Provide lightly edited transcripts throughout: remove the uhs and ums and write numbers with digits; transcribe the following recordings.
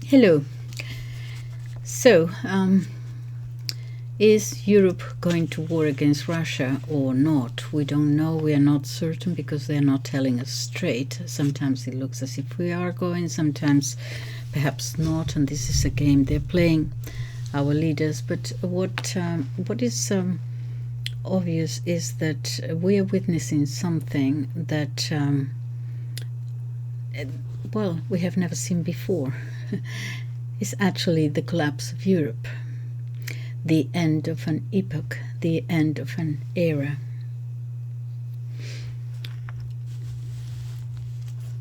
Hello. So, is Europe going to war against Russia or not? We don't know. We are not certain because they're not telling us straight. Sometimes it looks as if we are going, sometimes perhaps not. And this is a game they're playing, our leaders. But what is obvious is that we are witnessing something that, well, we have never seen before. Is actually the collapse of Europe, the end of an epoch, the end of an era.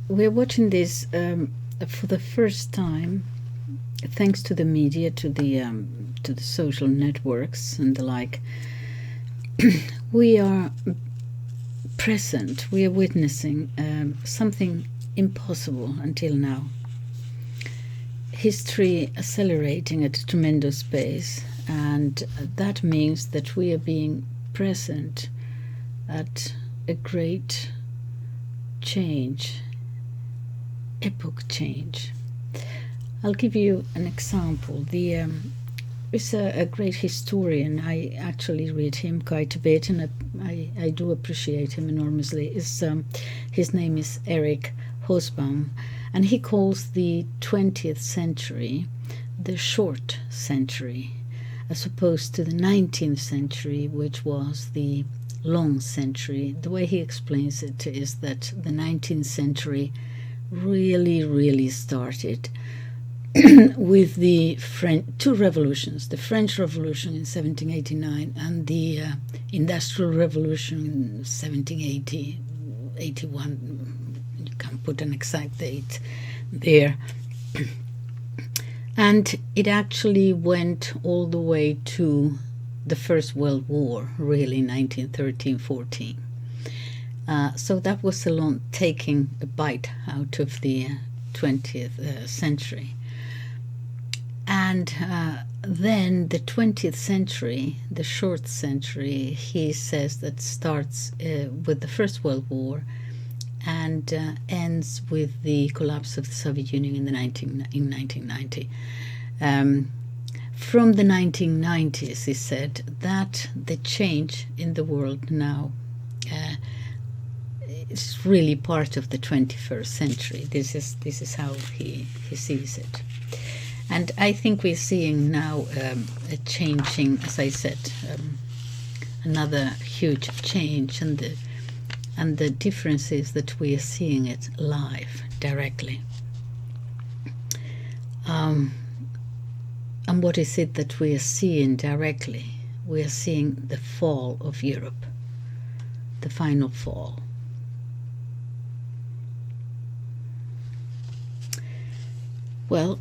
We're watching this for the first time, thanks to the media, to the social networks and the like. We are present. We are witnessing something impossible until now. History accelerating at a tremendous pace, and that means that we are being present at a great change, epoch change. I'll give you an example. Is a great historian. I actually read him quite a bit, and I do appreciate him enormously. His name is Eric Hobsbawm. And he calls the 20th century the short century, as opposed to the 19th century, which was the long century. The way he explains it is that the 19th century really started with the two revolutions, the French Revolution in 1789 and the Industrial Revolution in 1780, 81. Can't put an exact date there. And it actually went all the way to the First World War, really, 1913-14. So that was a long taking a bite out of the 20th century. And then the 20th century, the short century, he says that starts with the First World War and ends with the collapse of the Soviet Union in 1990. From the 1990s, he said that the change in the world now is really part of the 21st century. This is how he sees it. And I think we're seeing now a changing, as I said, another huge change, and the difference is that we are seeing it live, directly. And what is it that we are seeing directly? We are seeing the fall of Europe, the final fall. Well,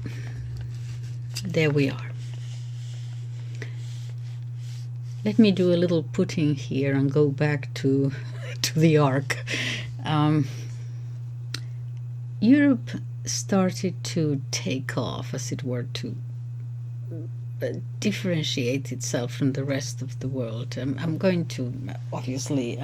there we are. Let me do a little putting here and go back to the arc. Europe started to take off, as it were, to differentiate itself from the rest of the world. I'm going to obviously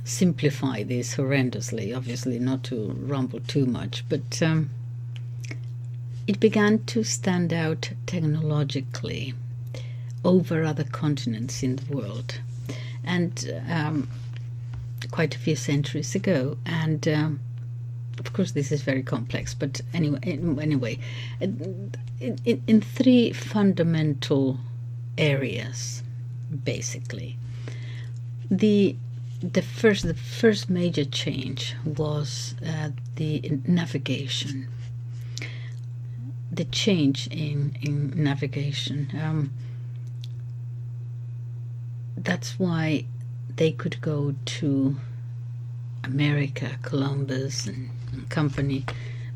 simplify this horrendously, obviously not to rumble too much, but it began to stand out technologically over other continents in the world, and quite a few centuries ago. And of course this is very complex, but anyway, in three fundamental areas, basically. The first major change was the navigation. The change in navigation. That's why they could go to America, Columbus and company,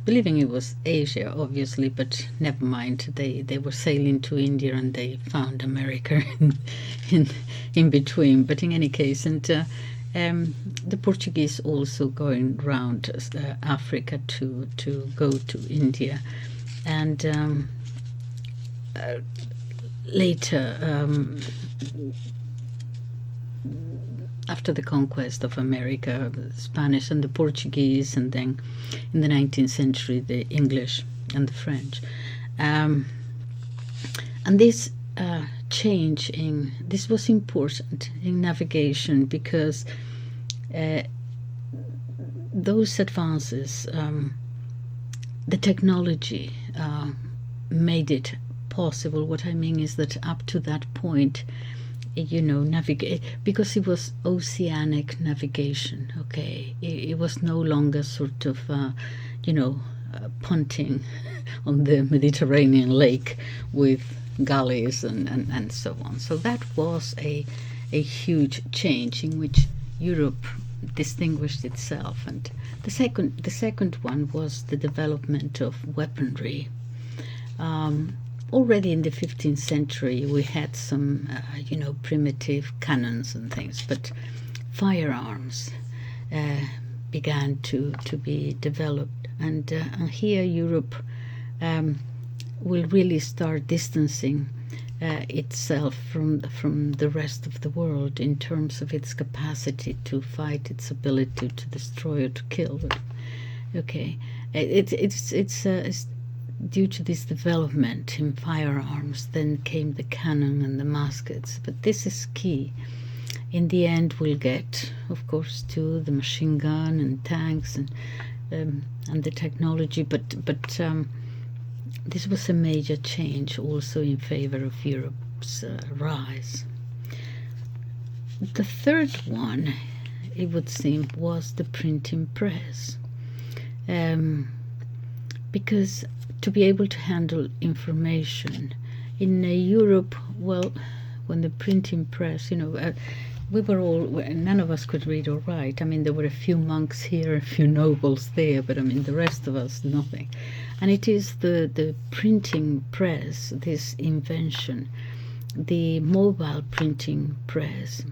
believing it was Asia, obviously, but never mind. They were sailing to India and they found America in between. But in any case, and the Portuguese also going round Africa to go to India, and later after the conquest of America, the Spanish and the Portuguese, and then in the 19th century, the English and the French. And this this was important in navigation because those advances, the technology made it possible. What I mean is that up to that point, navigate, because it was oceanic navigation, okay? It was no longer sort of, punting on the Mediterranean lake with galleys and so on. So that was a huge change in which Europe distinguished itself. And the second one was the development of weaponry. Already in the 15th century, we had some, primitive cannons and things, but firearms began to be developed. And here Europe will really start distancing itself from the rest of the world in terms of its capacity to fight, its ability to destroy or to kill. Okay, it's due to this development in firearms, then came the cannon and the muskets. But this is key. In the end, we'll get, of course, to the machine gun and tanks and the technology. But this was a major change also in favor of Europe's rise. The third one, it would seem, was the printing press. Because to be able to handle information in Europe, well, when the printing press, we were all, none of us could read or write. I mean, there were a few monks here, a few nobles there, but I mean, the rest of us, nothing. And it is the printing press, this invention, the mobile printing press.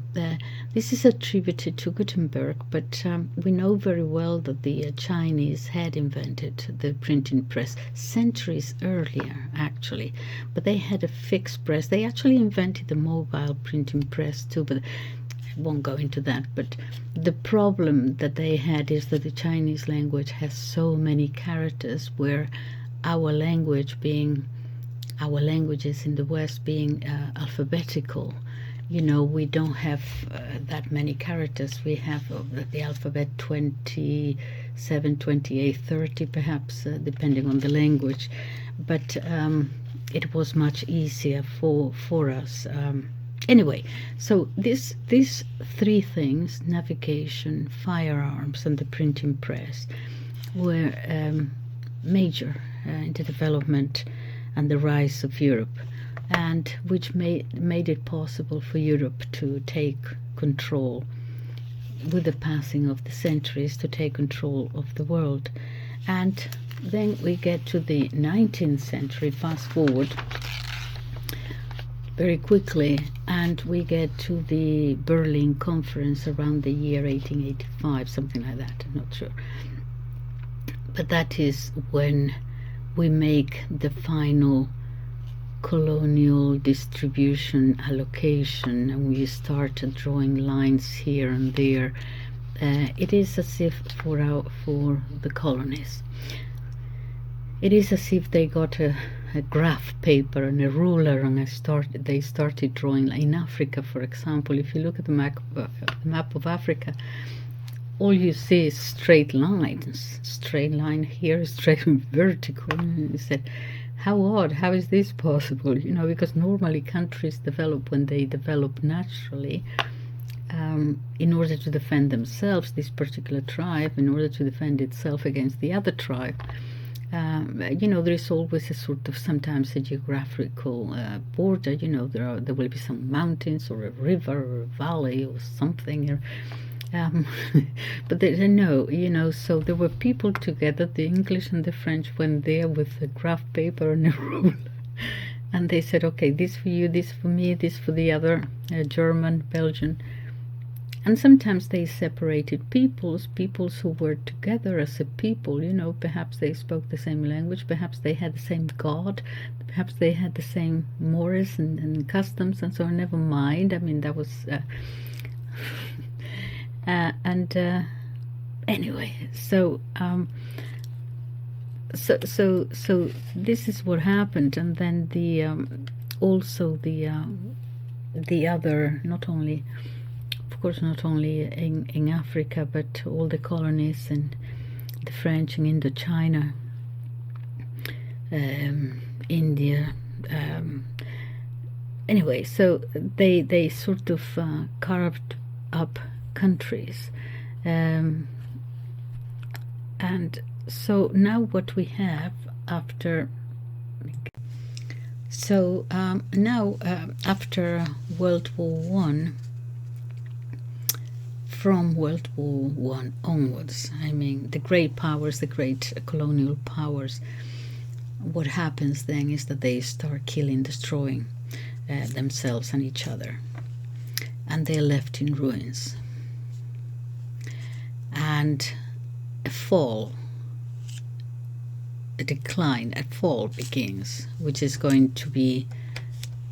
This is attributed to Gutenberg, but we know very well that the Chinese had invented the printing press centuries earlier, actually. But they had a fixed press. They actually invented the mobile printing press too, but I won't go into that. But the problem that they had is that the Chinese language has so many characters, where our languages in the West being alphabetical, we don't have that many characters. We have the alphabet 27, 28, 30 perhaps, depending on the language. But it was much easier for us. Anyway, so these three things, navigation, firearms, and the printing press, were major in the development and the rise of Europe, and which made it possible for Europe to take control, with the passing of the centuries, to take control of the world. And then we get to the 19th century, fast forward very quickly, and we get to the Berlin Conference around the year 1885, something like that, I'm not sure. But that is when we make the final colonial distribution allocation, and we start drawing lines here and there. It is as if for the colonies, it is as if they got a graph paper and a ruler, and they started drawing. In Africa, for example, if you look at the map of Africa, all you see is straight lines. Straight line here, straight vertical. And you said, how odd, how is this possible? Because normally countries develop when they develop naturally, in order to defend themselves, this particular tribe, in order to defend itself against the other tribe. There is always a sort of, sometimes a geographical border. There will be some mountains or a river or a valley or something. But they know, so there were people together, the English and the French went there with a graph paper and a ruler, and they said, okay, this for you, this for me, this for the other, German, Belgian. And sometimes they separated peoples who were together as a people, perhaps they spoke the same language, perhaps they had the same god, perhaps they had the same mores and customs and so on. Never mind, I mean, that was And anyway, so this is what happened, and then the also the other, not only, of course, not only in Africa, but all the colonies and the French in Indochina, India. Anyway, so they sort of carved up countries, and so now what we have after after World War One, from World War One onwards, I mean the great powers, the great colonial powers, what happens then is that they start killing, destroying themselves and each other, and they're left in ruins, and a fall begins, which is going to be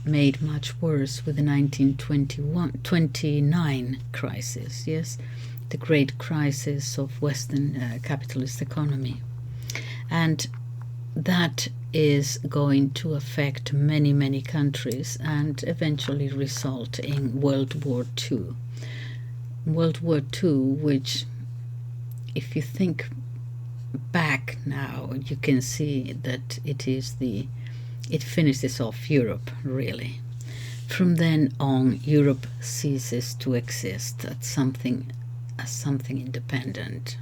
made much worse with the 1929 crisis, yes, the great crisis of Western capitalist economy. And that is going to affect many, many countries and eventually result in World War II. World War II, which, if you think back now, you can see that it finishes off Europe, really. From then on, Europe ceases to exist as something independent.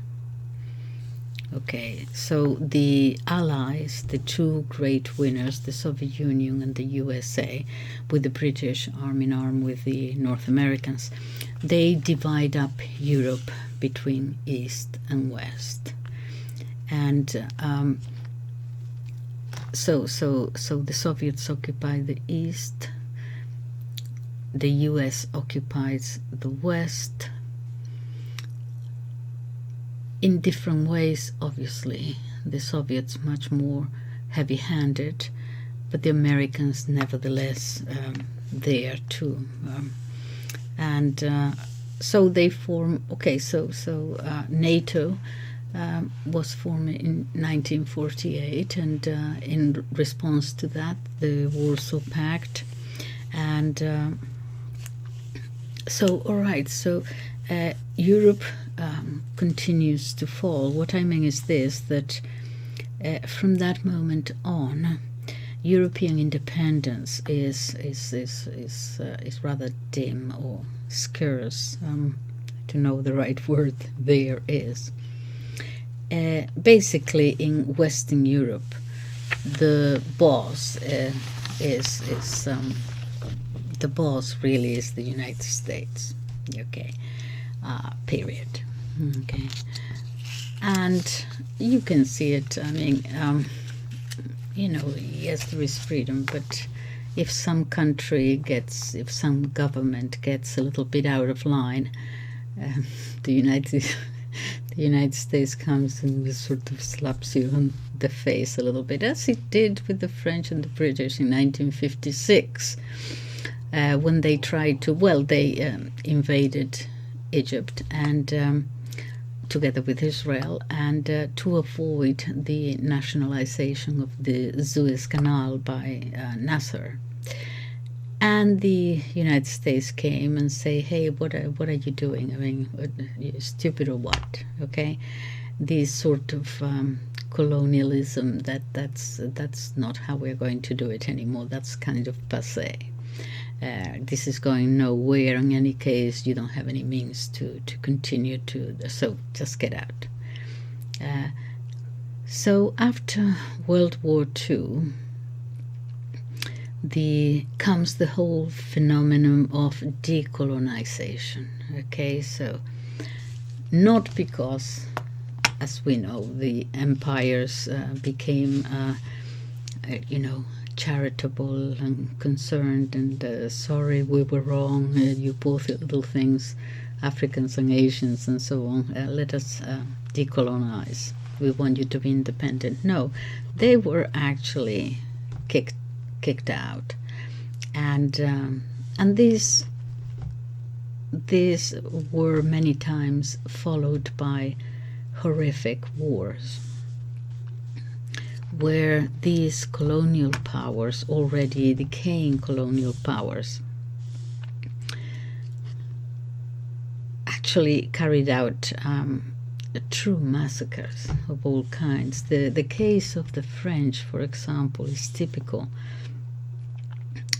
Okay, so the Allies, the two great winners, the Soviet Union and the USA, with the British arm in arm with the North Americans, they divide up Europe between East and West. And so the Soviets occupy the East, the US occupies the West, in different ways, obviously. The Soviets much more heavy-handed, but the Americans nevertheless there too. So they form, okay, so NATO was formed in 1948, and in response to that, the Warsaw Pact. And Europe continues to fall. What I mean is this, that from that moment on, European independence is rather dim or scarce. To know the right word there is. Basically, in Western Europe, the boss the boss really is the United States. Okay, period. Okay, and you can see it. I mean, yes, there is freedom, but if some government gets a little bit out of line, the United States comes and sort of slaps you on the face a little bit, as it did with the French and the British in 1956, when they tried to, they invaded Egypt and together with Israel, and to avoid the nationalization of the Suez Canal by Nasser. And the United States came and say, hey, what are you doing? I mean, you stupid or what? Okay, this sort of colonialism, that's not how we're going to do it anymore. That's kind of passé. This is going nowhere. In any case, you don't have any means to continue to, so just get out. So after World War II, comes the whole phenomenon of decolonization. Okay, so not because, as we know, the empires became, charitable and concerned and sorry, we were wrong, you both little things, Africans and Asians and so on, let us decolonize, we want you to be independent. No, they were actually kicked out, and these these were many times followed by horrific wars, where these colonial powers, already decaying colonial powers, actually carried out true massacres of all kinds. The case of the French, for example, is typical.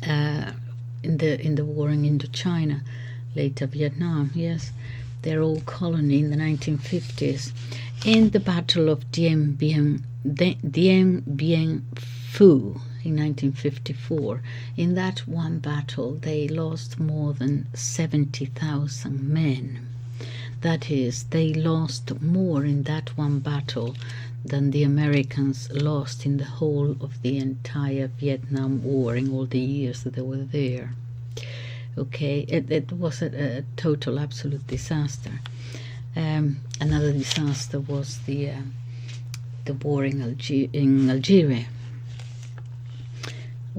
In the war in Indochina, later Vietnam, yes, their old colony in the 1950s, in the Battle of Dien Bien Phu in 1954. In that one battle, they lost more than 70,000 men. That is, they lost more in that one battle than the Americans lost in the whole of the entire Vietnam War in all the years that they were there. Okay, it was a total, absolute disaster. Another disaster was the war in Algeria,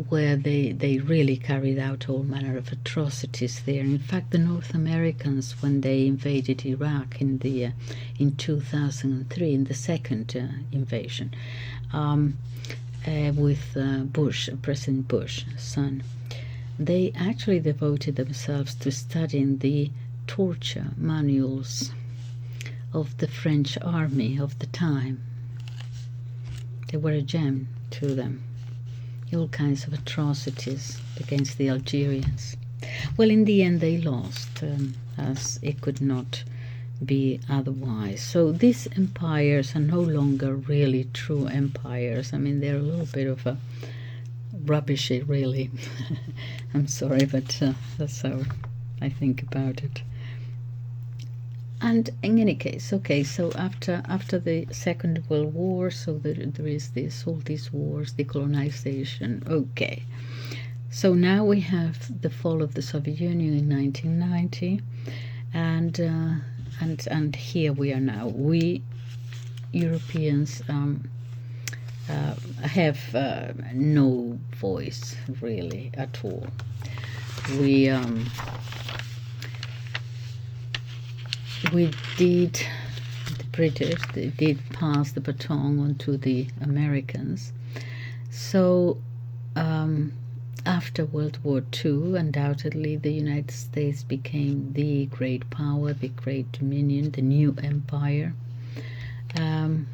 where they really carried out all manner of atrocities there. In fact, the North Americans, when they invaded Iraq in 2003, in the second invasion, with President Bush's son, they actually devoted themselves to studying the torture manuals of the French army of the time. They were a gem to them. All kinds of atrocities against the Algerians. Well, in the end they lost, as it could not be otherwise. So these empires are no longer really true empires. I mean, they're a little bit of a rubbishy, really. I'm sorry, but that's how I think about it. And in any case, okay, so after the Second World War, so there is all these wars, decolonization, okay. So now we have the fall of the Soviet Union in 1990, and here we are now. We Europeans have no voice really at all. The British did pass the baton on to the Americans. So after World War II, undoubtedly the United States became the great power, the great dominion, the new empire, having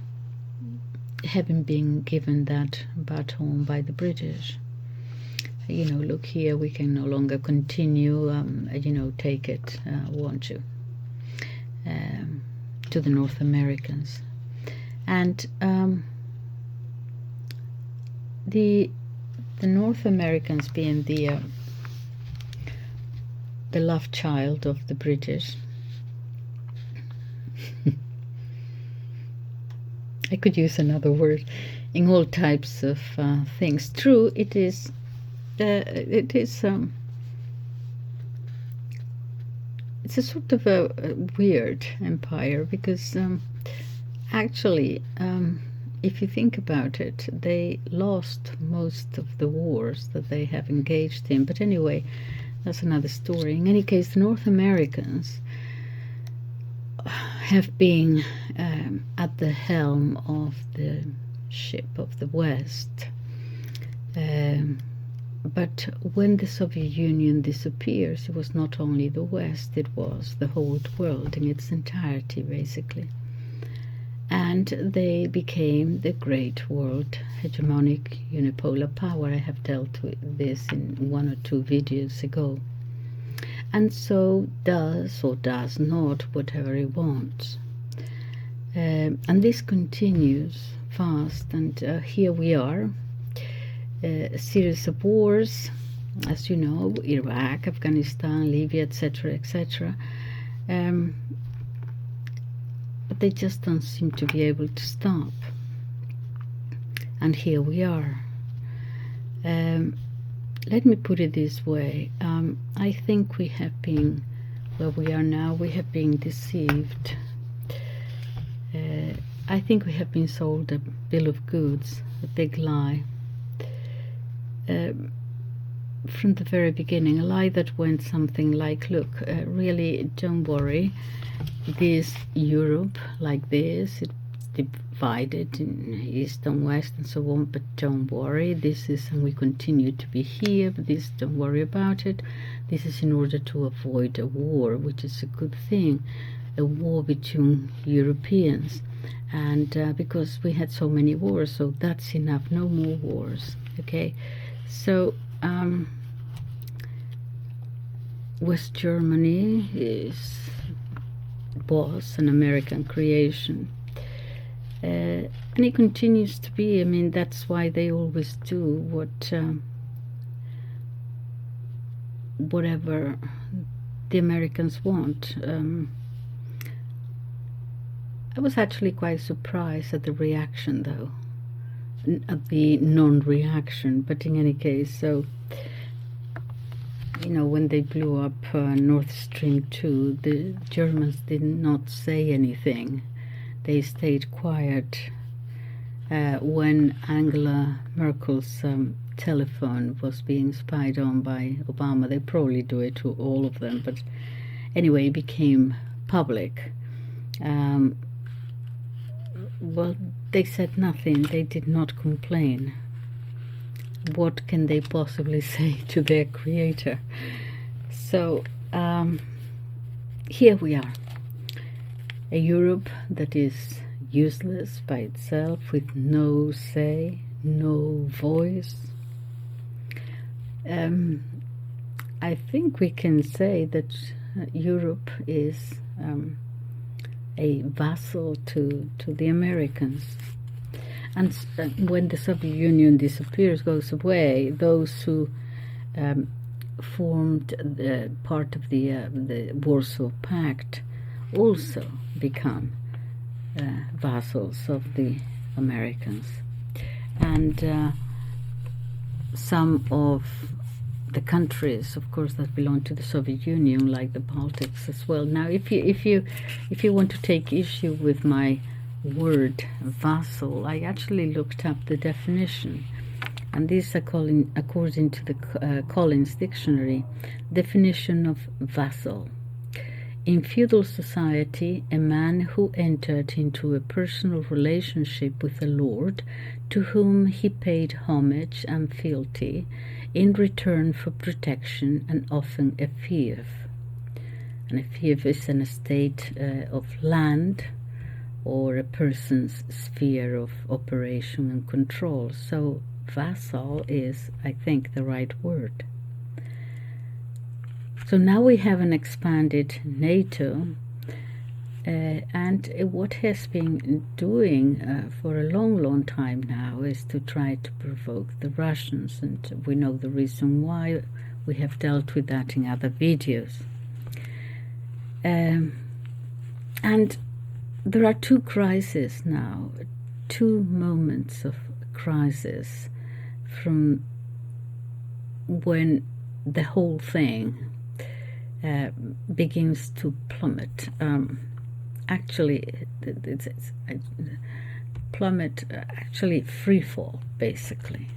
been given that baton by the British. You know, look here, we can no longer continue, take it, won't you? To the North Americans. And the North Americans, being the love child of the British, I could use another word, in all types of things. True, it is it's a sort of a weird empire, because actually, if you think about it, they lost most of the wars that they have engaged in. But anyway, that's another story. In any case, the North Americans have been at the helm of the ship of the West. But when the Soviet Union disappears, it was not only the West, it was the whole world in its entirety, basically. And they became the great world hegemonic unipolar power. I have dealt with this in 1 or 2 videos ago. And so does or does not whatever it wants. And this continues fast, and here we are. A series of wars, as you know, Iraq, Afghanistan, Libya, etc., etc. But they just don't seem to be able to stop. And here we are. Let me put it this way. I think we have been, where we are now, we have been deceived. I think we have been sold a bill of goods, a big lie. from the very beginning, a lie that went something like, look, really, don't worry, this Europe like this, it's divided in east and west and so on, but don't worry, this is, and we continue to be here, but this, don't worry about it, this is in order to avoid a war, which is a good thing, a war between Europeans, and because we had so many wars, so that's enough, no more wars. Okay, so West Germany was an American creation, and it continues to be. I mean, that's why they always do whatever the Americans want. I was actually quite surprised at the reaction, though, at the non-reaction, but in any case, so, you know, when they blew up Nord Stream 2, the Germans did not say anything. They stayed quiet. When Angela Merkel's telephone was being spied on by Obama, they probably do it to all of them, but anyway, it became public. Well, they said nothing. They did not complain. What can they possibly say to their creator? So here we are, a Europe that is useless by itself, with no say, no voice. I think we can say that Europe is a vassal to the Americans. And when the Soviet Union disappears, goes away, those who formed part of the Warsaw Pact also become vassals of the Americans. And some of the countries, of course, that belong to the Soviet Union, like the Baltics as well. Now, if you want to take issue with my word vassal, I actually looked up the definition, and this according to the Collins Dictionary, definition of vassal: in feudal society, a man who entered into a personal relationship with a lord to whom he paid homage and fealty in return for protection and often a fief. And a fief is an estate of land or a person's sphere of operation and control. So vassal is, I think, the right word. So now we have an expanded NATO, and what has been doing for a long time now is to try to provoke the Russians, and we know the reason why. We have dealt with that in other videos. And there are two crises now, two moments of crisis from when the whole thing begins to plummet. Actually, plummet, actually free fall, basically.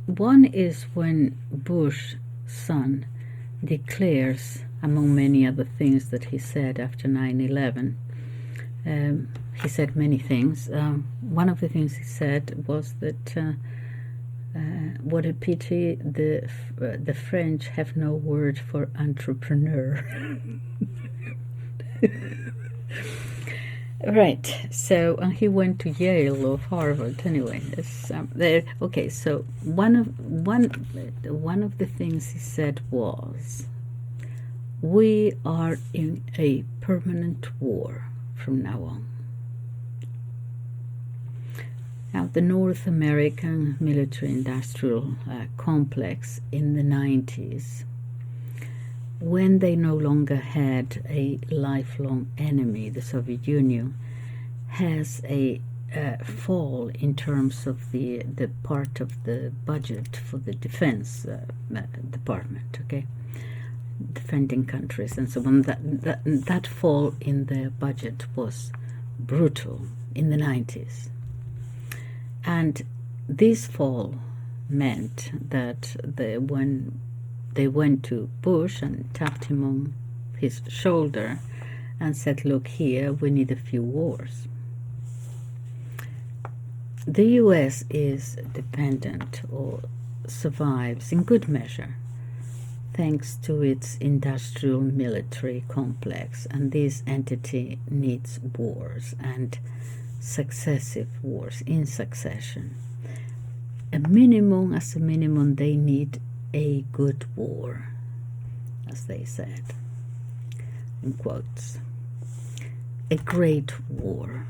One is when Bush's son declares, among many other things that he said after 9/11, he said many things. One of the things he said was that what a pity the French have no word for entrepreneur. Right. So he went to Yale or Harvard. Anyway, okay. So one of the things he said was, "We are in a permanent war from now on." Now, the North American military-industrial complex in the 90s, when they no longer had a lifelong enemy, the Soviet Union, has a fall in terms of the part of the budget for the defense department, okay? Defending countries and so on. That fall in the budget was brutal in the 90s. And this fall meant that when they went to Bush and tapped him on his shoulder and said, look here, we need a few wars. The US is dependent or survives in good measure thanks to its industrial military complex, and this entity needs wars and successive wars in succession. As a minimum, they need a good war, as they said, in quotes. A great war,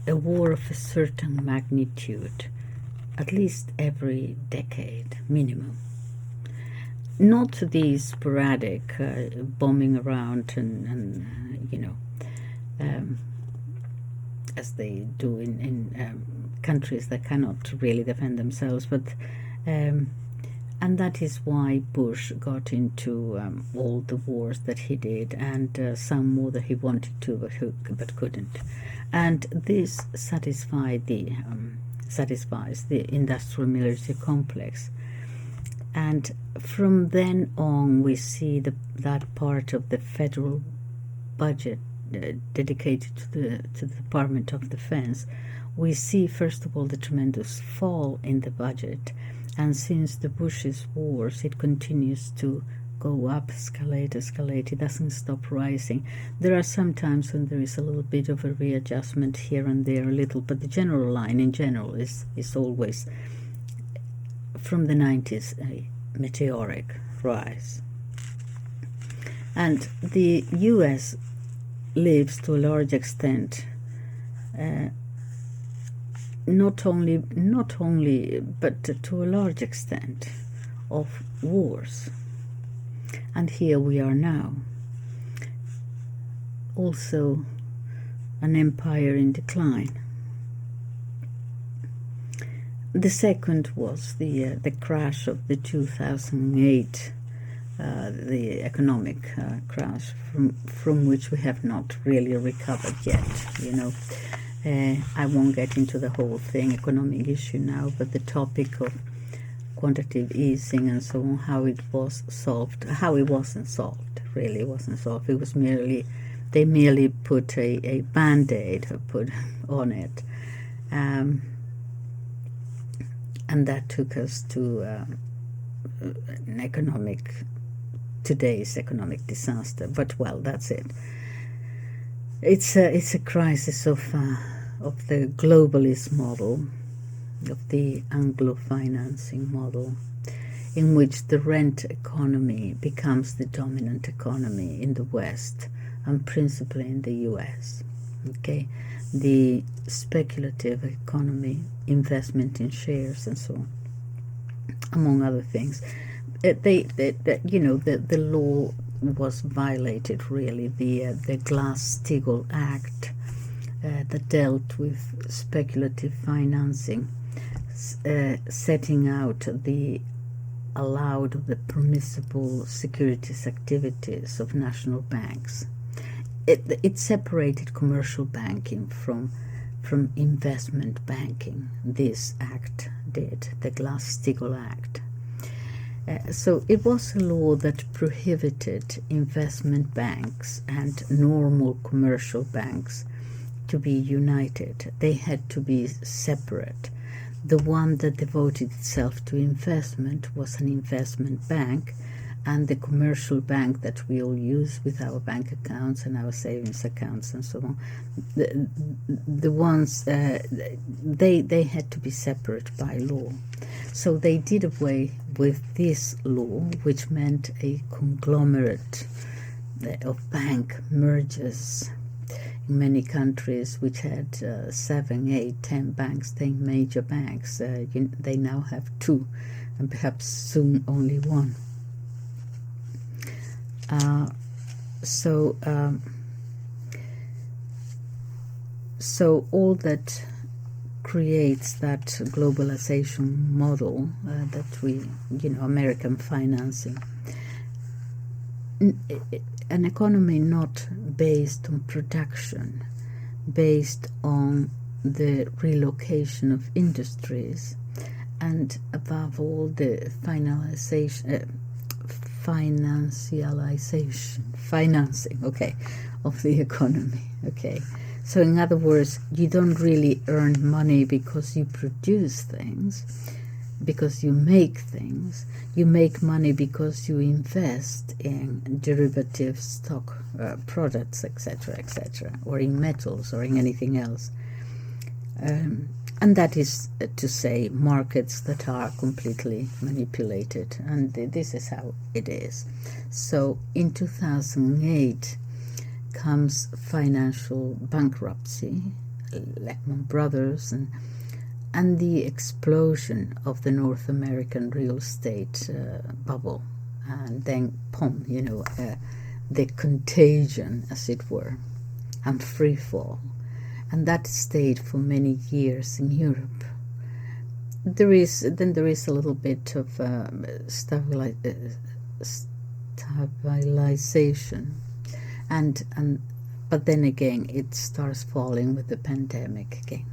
a war of a certain magnitude, at least every decade, minimum. Not these sporadic bombing around and as they do in countries that cannot really defend themselves, but and that is why Bush got into all the wars that he did, and some more that he wanted to but couldn't. And this satisfies the industrial military complex. And from then on, we see that part of the federal budget dedicated to the Department of Defense. We see, first of all, the tremendous fall in the budget. And since the Bush's wars, it continues to go up, escalate. It doesn't stop rising. There are some times when there is a little bit of a readjustment here and there, a little, but the general line in general is always, from the 90s, a meteoric rise. And the US lives to a large extent not only, but to a large extent of wars. And here we are now. Also an empire in decline. The second was the crash of the 2008, the economic crash from which we have not really recovered yet, I won't get into the whole thing, economic issue now, but the topic of quantitative easing and so on, how it was solved, how it wasn't solved, really it wasn't solved. It was they merely put a band-aid put on it. And that took us to today's economic disaster. But well, that's it. It's a crisis of the globalist model, of the Anglo-financing model, in which the rent economy becomes the dominant economy in the West and principally in the US. Okay, the speculative economy, investment in shares and so on, among other things. The law was violated, really. The Glass-Steagall Act that dealt with speculative financing, setting out the permissible securities activities of national banks. It separated commercial banking from investment banking. This act did, the Glass-Steagall Act. So it was a law that prohibited investment banks and normal commercial banks to be united. They had to be separate. The one that devoted itself to investment was an investment bank, and the commercial bank that we all use with our bank accounts and our savings accounts and so on, the ones they had to be separate by law. So they did away with this law, which meant a conglomerate of bank mergers in many countries, which had 7, 8, 10 banks, 10 major banks. They now have 2, and perhaps soon only 1. So all that creates that globalization model that we, American financing, an economy not based on production, based on the relocation of industries, and above all the financing, okay, of the economy, okay. So in other words, you don't really earn money because you produce things, because you make things. You make money because you invest in derivative stock products, etc., etc., or in metals or in anything else. And that is to say markets that are completely manipulated. And this is how it is. So in 2008 comes financial bankruptcy, Lehman Brothers, and the explosion of the North American real estate bubble. And then, the contagion, as it were, and free fall. And that stayed for many years in Europe. There is a little bit of stabilization, but then again it starts falling with the pandemic again.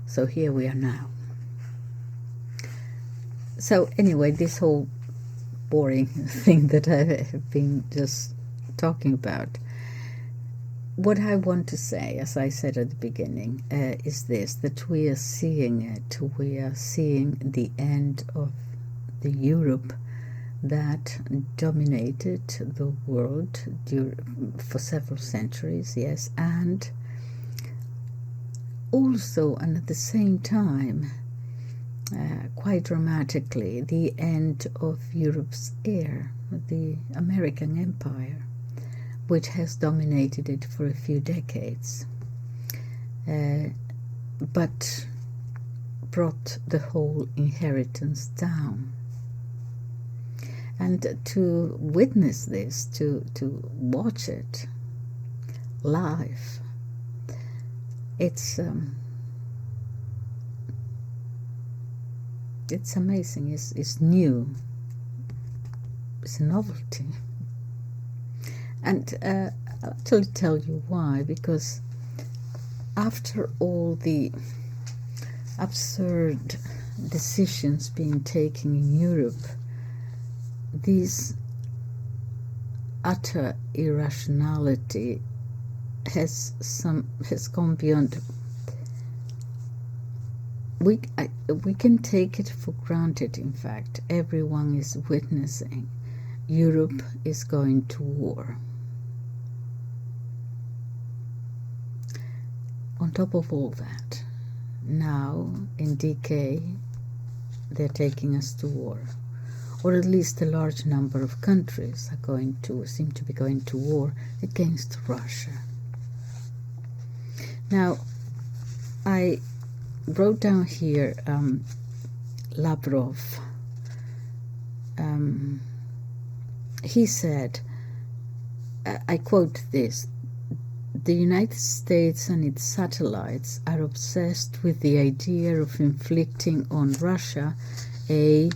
So here we are now. So anyway, this whole boring thing that I have been just talking about, what I want to say, as I said at the beginning, is this, that we are seeing it. We are seeing the end of the Europe that dominated the world for several centuries, yes, and also, and at the same time, quite dramatically, the end of Europe's heir, the American Empire, which has dominated it for a few decades, but brought the whole inheritance down. And to witness this, to watch it live, it's amazing. It's new. It's a novelty. And I'll actually tell you why, because after all the absurd decisions being taken in Europe, this utter irrationality has gone beyond. We can take it for granted. In fact, everyone is witnessing Europe is going to war. On top of all that, now in decay, they're taking us to war, or at least a large number of countries seem to be going to war against Russia. Now, I wrote down here Lavrov. He said, I quote this, "The United States and its satellites are obsessed with the idea of inflicting on Russia a,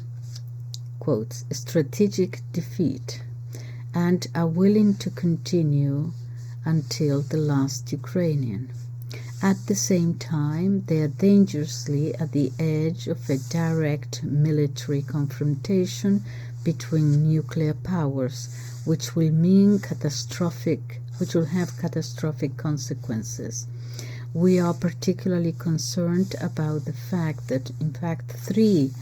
quote, strategic defeat, and are willing to continue until the last Ukrainian. At the same time, they are dangerously at the edge of a direct military confrontation between nuclear powers, which will have catastrophic consequences. We are particularly concerned about the fact that, in fact, 3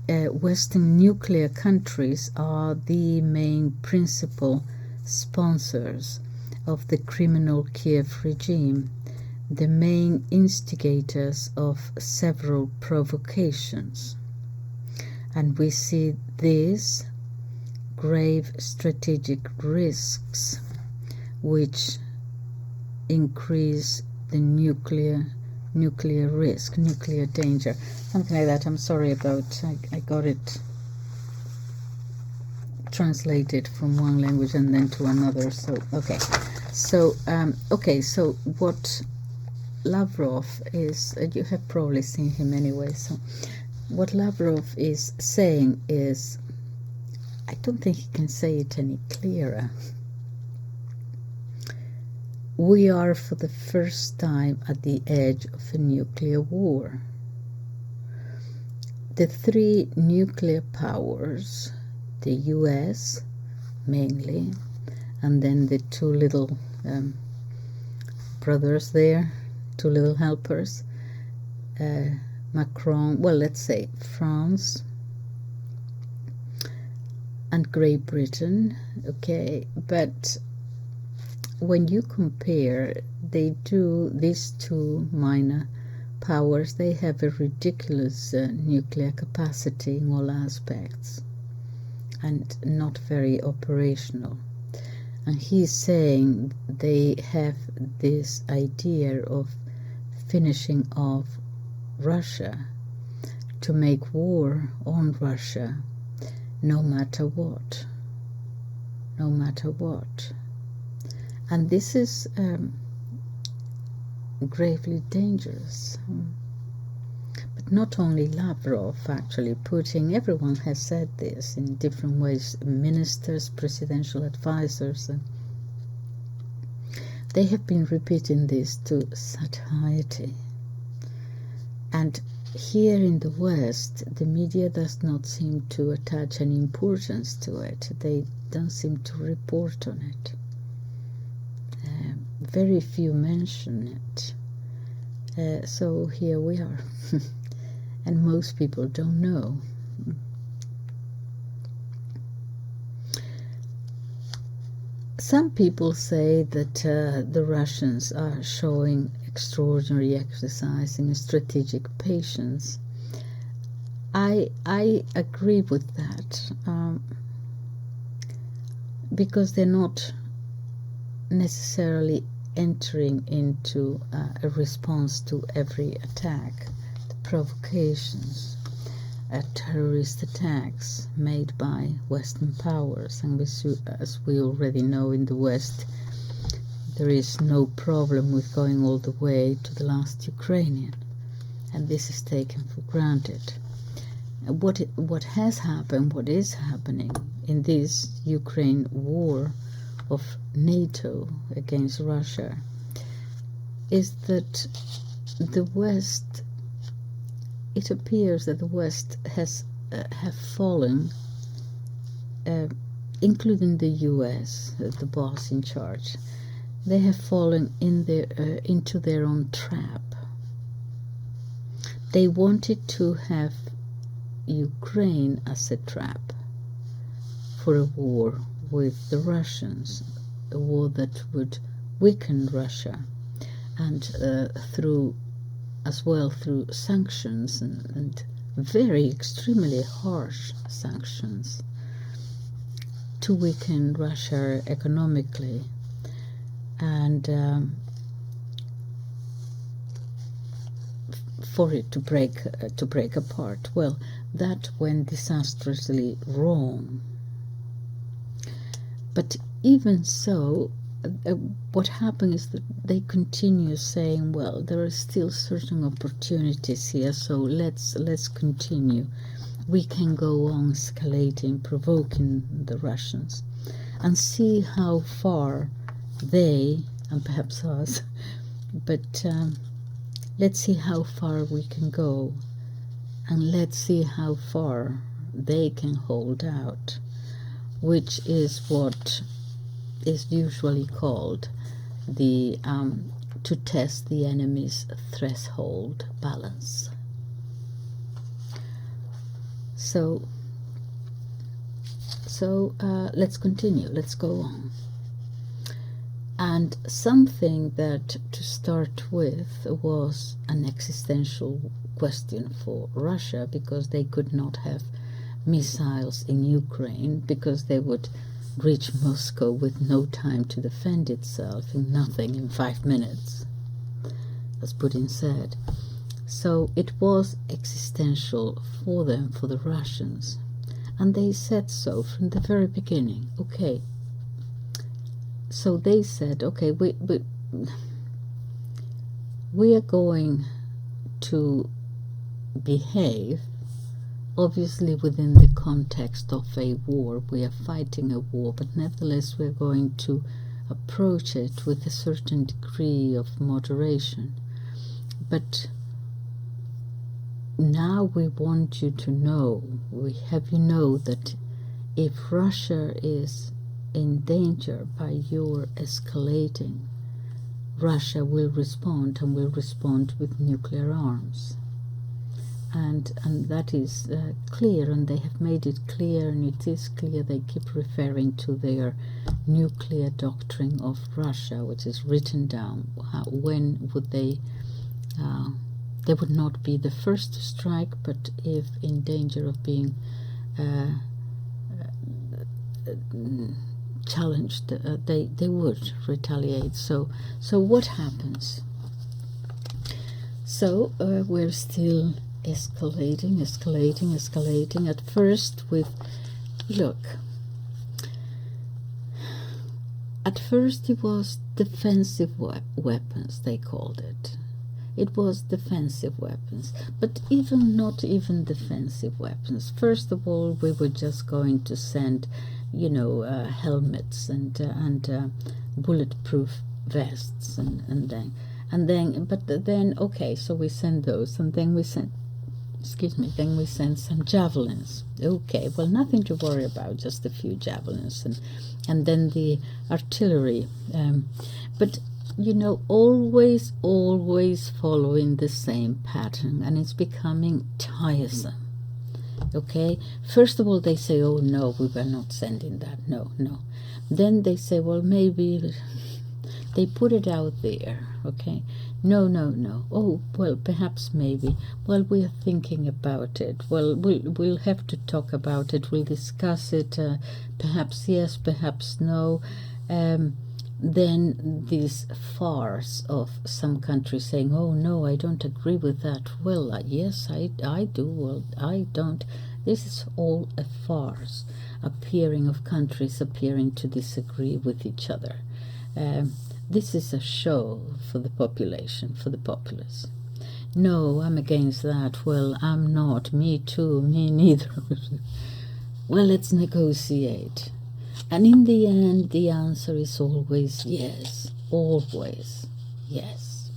Western nuclear countries are the main principal sponsors of the criminal Kiev regime, the main instigators of several provocations. And we see these grave strategic risks which increase the nuclear risk, nuclear danger, something like that. I'm sorry about, I got it translated from one language and then to another. So so what Lavrov is, you have probably seen him anyway, so what Lavrov is saying is, I don't think he can say it any clearer. We are for the first time at the edge of a nuclear war. the three nuclear powers, the US mainly, and then the two little brothers there, two little helpers, Macron, well, let's say France and Great Britain, okay, but when you compare, these two minor powers, they have a ridiculous nuclear capacity in all aspects and not very operational. And he's saying they have this idea of finishing off Russia, to make war on Russia no matter what. No matter what. And this is gravely dangerous. But not only Lavrov, actually, Putin, everyone has said this in different ways, ministers, presidential advisors, they have been repeating this to satiety. And here in the West, the media does not seem to attach any importance to it. They don't seem to report on it. Very few mention it. So here we are. And most people don't know. Some people say that the Russians are showing extraordinary exercising strategic patience. I agree with that, because they're not necessarily entering into a response to every attack, the provocations, terrorist attacks made by Western powers. And as we already know, in the West, there is no problem with going all the way to the last Ukrainian, and this is taken for granted. What has happened, what is happening in this Ukraine war of NATO against Russia, is that the West, it appears that the West have fallen, including the US, the boss in charge. They have fallen into their own trap. They wanted to have Ukraine as a trap for a war with the Russians, a war that would weaken Russia, and through sanctions and very extremely harsh sanctions to weaken Russia economically. And for it to break apart. Well, that went disastrously wrong. But even so, what happened is that they continue saying, well, there are still certain opportunities here, so let's continue. We can go on escalating, provoking the Russians, and see how far they, and perhaps us, but let's see how far we can go, and let's see how far they can hold out, which is what is usually called the to test the enemy's threshold balance. So let's continue, let's go on. And something that, to start with, was an existential question for Russia, because they could not have missiles in Ukraine, because they would reach Moscow with no time to defend itself, in 5 minutes, as Putin said. So it was existential for them, for the Russians, and they said so from the very beginning. Okay, so they said, okay, we are going to behave, obviously within the context of a war. We are fighting a war, but nevertheless we're going to approach it with a certain degree of moderation. But now we want you to know, we have you know that if Russia is in danger by your escalating, Russia will respond, and will respond with nuclear arms. And that is clear, and they have made it clear, and it is clear. They keep referring to their nuclear doctrine of Russia, which is written down. When would they would not be the first to strike, but if in danger of being challenged, they would retaliate. So what happens? So we're still escalating. At first at first it was defensive weapons, they called it. It was defensive weapons, but not even defensive weapons. First of all, we were just going to send, helmets and bulletproof vests, and then okay, so we send those, and then we send some javelins. Okay, well, nothing to worry about, just a few javelins, and then the artillery, but always following the same pattern, and it's becoming tiresome. Okay, first of all they say, oh no, we were not sending that, no. Then they say, well, maybe they put it out there. Okay, no. Oh, well, perhaps, maybe. Well, we're thinking about it. Well, we'll have to talk about it. We'll discuss it. Perhaps yes, perhaps no. Then this farce of some countries saying, oh no, I don't agree with that. Well, yes, I do. Well, I don't. This is all a farce, of countries appearing to disagree with each other. This is a show for the population, for the populace. No, I'm against that. Well, I'm not. Me too. Me neither. Well, let's negotiate. And in the end, the answer is always yes. Always yes.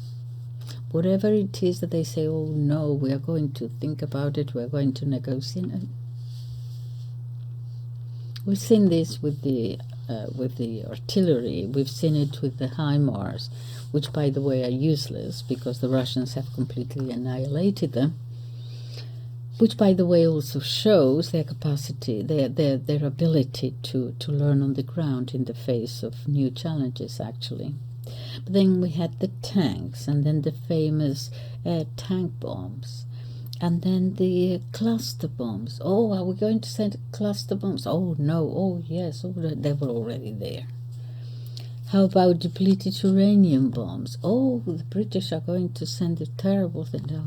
Whatever it is that they say, oh no, we are going to think about it, we're going to negotiate. We've seen this with the artillery. We've seen it with the HIMARS, which, by the way, are useless because the Russians have completely annihilated them. Which, by the way, also shows their capacity, their ability to learn on the ground in the face of new challenges, actually. But then we had the tanks, and then the famous tank bombs, and then the cluster bombs. Oh, are we going to send cluster bombs? Oh, no. Oh, yes. Oh, they were already there. How about depleted uranium bombs? Oh, the British are going to send a terrible thing. No,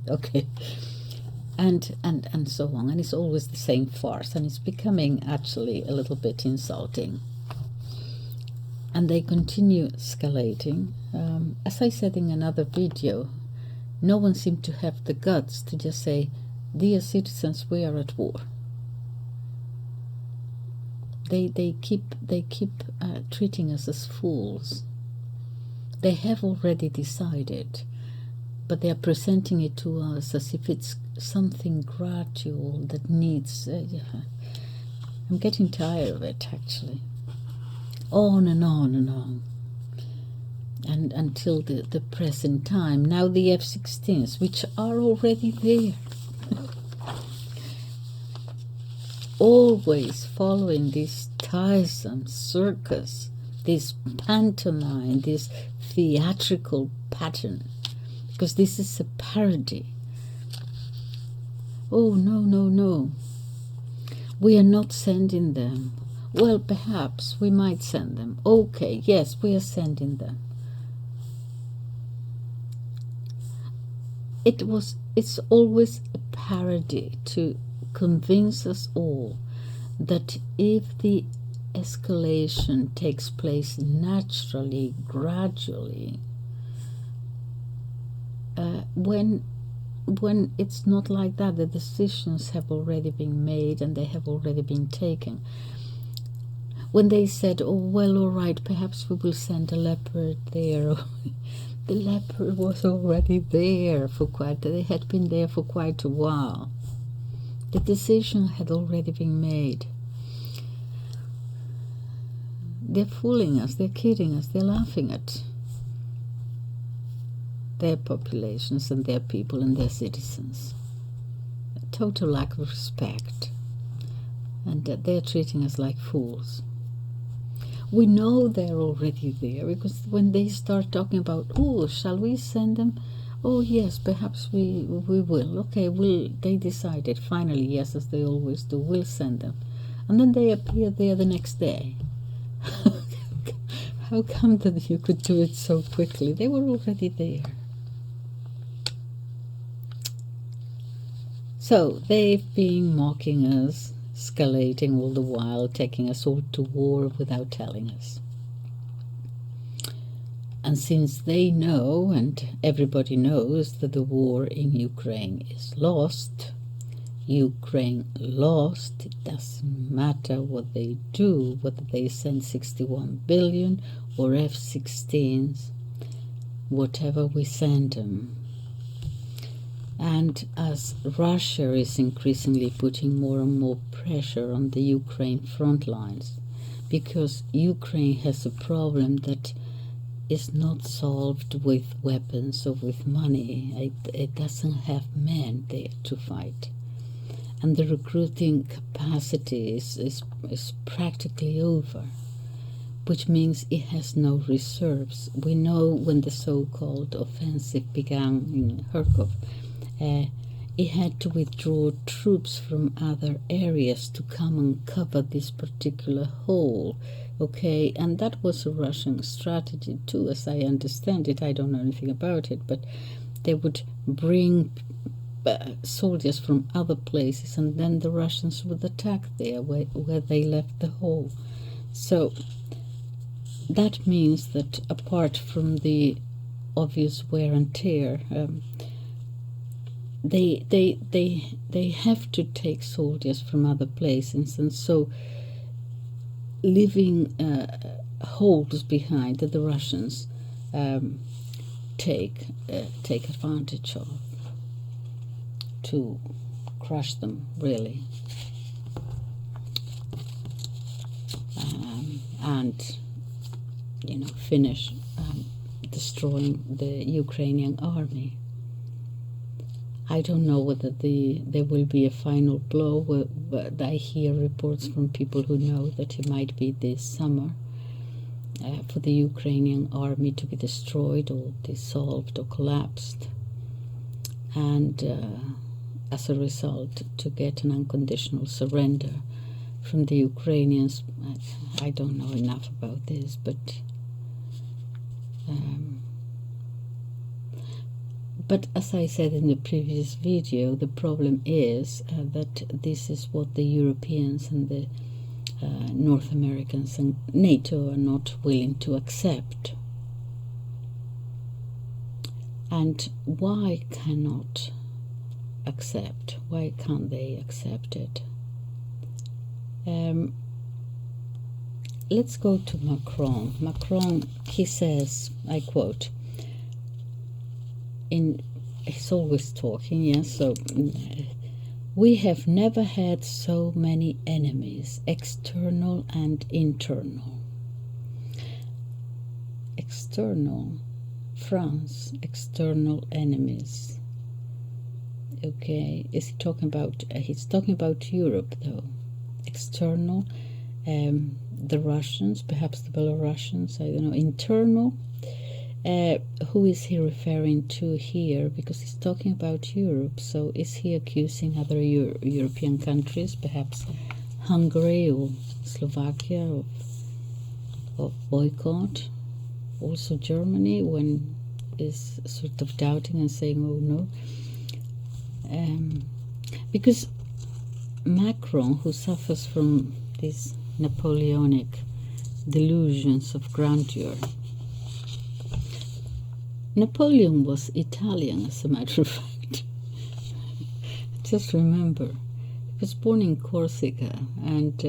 okay. And so on. And it's always the same farce, and it's becoming actually a little bit insulting. And they continue escalating. As I said in another video, no one seemed to have the guts to just say, dear citizens, we are at war. They keep treating us as fools. They have already decided, but they are presenting it to us as if it's something gradual that needs... I'm getting tired of it, actually. On and on and on. And until the present time. Now the F-16s, which are already there. Always following this tiresome circus, this pantomime, this theatrical pattern. Because this is a parody. Oh, no. We are not sending them. Well, perhaps we might send them. Okay, yes, we are sending them. It's always a parody to convince us all that if the escalation takes place naturally, gradually, when it's not like that, the decisions have already been made and they have already been taken. When they said, oh, well, all right, perhaps we will send a Leopard there, the leopard was already there they had been there for quite a while. The decision had already been made. They're fooling us, they're kidding us, they're laughing at their populations and their people and their citizens. A total lack of respect. And they're treating us like fools. We know they're already there, because when they start talking about, oh, shall we send them? Oh, yes, perhaps we will. Okay, they decided finally, yes, as they always do, we'll send them. And then they appear there the next day. How come that you could do it so quickly? They were already there. So they've been mocking us, escalating all the while, taking us all to war without telling us. And since they know, and everybody knows, that the war in Ukraine is lost, Ukraine lost, it doesn't matter what they do, whether they send 61 billion or F-16s, whatever we send them. And as Russia is increasingly putting more and more pressure on the Ukraine front lines, because Ukraine has a problem that is not solved with weapons or with money. It doesn't have men there to fight. And the recruiting capacity is practically over, which means it has no reserves. We know when the so-called offensive began in Kharkov, it had to withdraw troops from other areas to come and cover this particular hole. Okay, and that was a Russian strategy too, as I understand it. I don't know anything about it, but they would bring soldiers from other places, and then the Russians would attack there where they left the hole. So that means that apart from the obvious wear and tear, they have to take soldiers from other places, and so leaving holes behind that the Russians take advantage of to crush them, really, and finish destroying the Ukrainian army. I don't know whether there will be a final blow, but I hear reports from people who know that it might be this summer for the Ukrainian army to be destroyed or dissolved or collapsed, and as a result to get an unconditional surrender from the Ukrainians. I don't know enough about this, but as I said in the previous video, the problem is that this is what the Europeans and the North Americans and NATO are not willing to accept. And why cannot accept? Why can't they accept it? Let's go to Macron. Macron, he says, I quote, he's always talking, yes, so we have never had so many enemies, external and internal. External, France, external enemies. Okay, is he talking about, he's talking about Europe though. External, the Russians, perhaps the Belarusians, I don't know. Internal, who is he referring to here? Because he's talking about Europe, so is he accusing other European countries, perhaps Hungary or Slovakia, of boycott? Also Germany, when is sort of doubting and saying, oh no. Because Macron, who suffers from these Napoleonic delusions of grandeur, Napoleon was Italian, as a matter of fact. Just remember, he was born in Corsica, and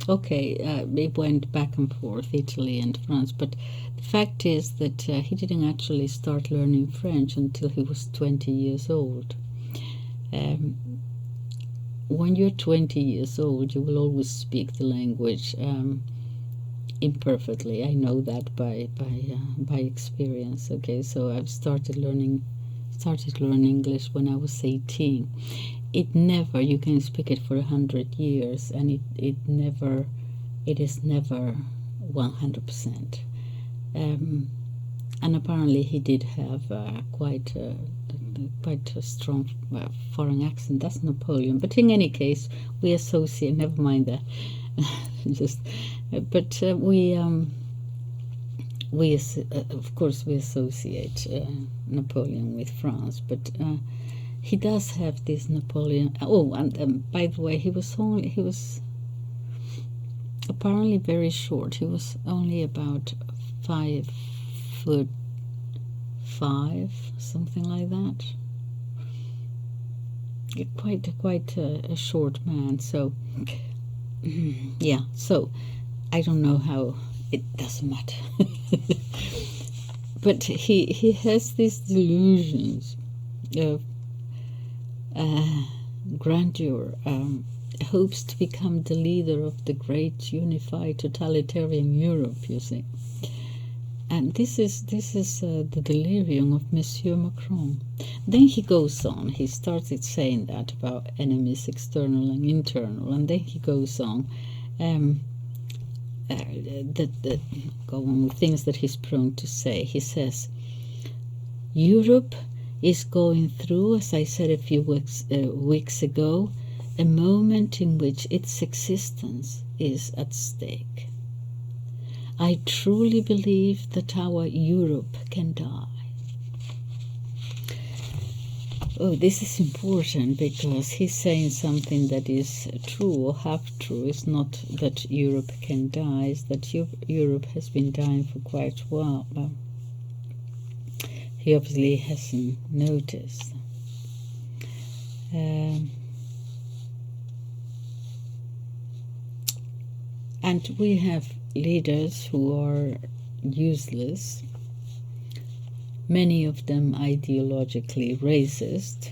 it went back and forth, Italy and France, but the fact is that he didn't actually start learning French until he was 20 years old. When you're 20 years old, you will always speak the language imperfectly. I know that by experience. Okay, so I've started learning English when I was 18. You can speak it for 100 years, and it is never 100%. And apparently he did have quite a strong foreign accent. That's Napoleon. But in any case, we associate. Never mind that. Of course we associate Napoleon with France. But he does have this Napoleon. Oh, and by the way, he was apparently very short. He was only about 5'5", something like that. Quite a short man. So yeah. So I don't know how. It doesn't matter. But he has these delusions of grandeur. Hopes to become the leader of the great unified totalitarian Europe, you see. And this is the delirium of Monsieur Macron. Then he goes on. He started saying that about enemies external and internal, and then he goes on go on with things that he's prone to say. He says, Europe is going through, as I said a few weeks ago, a moment in which its existence is at stake. I truly believe that our Europe can die. Oh, this is important because he's saying something that is true or half true. It's not that Europe can die, it's that Europe has been dying for quite a while. But he obviously hasn't noticed. And we have leaders who are useless, many of them ideologically racist,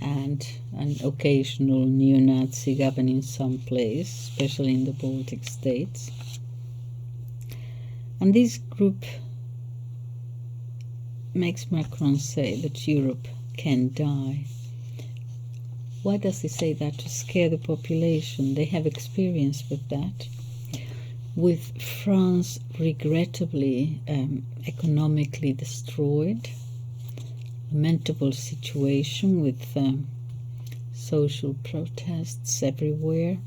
and an occasional neo-Nazi governing some place, especially in the Baltic states. And this group makes Macron say that Europe can die. Why does he say that? To scare the population. They have experience with that. With France regrettably economically destroyed, a lamentable situation with social protests everywhere.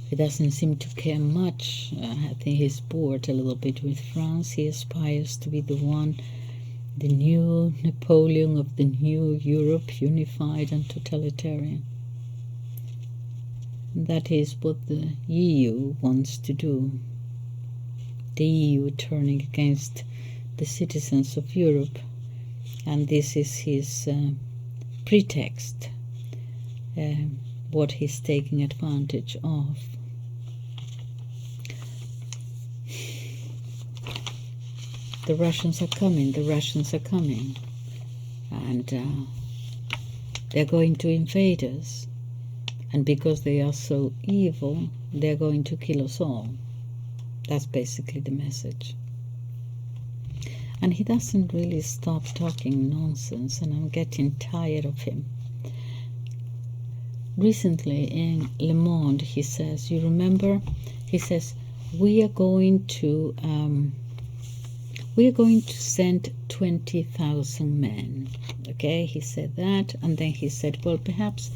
He doesn't seem to care much. I think he's bored a little bit with France. He aspires to be the new Napoleon of the new Europe, unified and totalitarian. That is what the EU wants to do. The EU turning against the citizens of Europe, and this is his pretext, what he's taking advantage of. The Russians are coming, and they're going to invade us. And because they are so evil, they're going to kill us all. That's basically the message. And he doesn't really stop talking nonsense, and I'm getting tired of him. Recently in Le Monde, he says, you remember, he says, we are going to send 20,000 men. Okay, he said that, and then he said, well, perhaps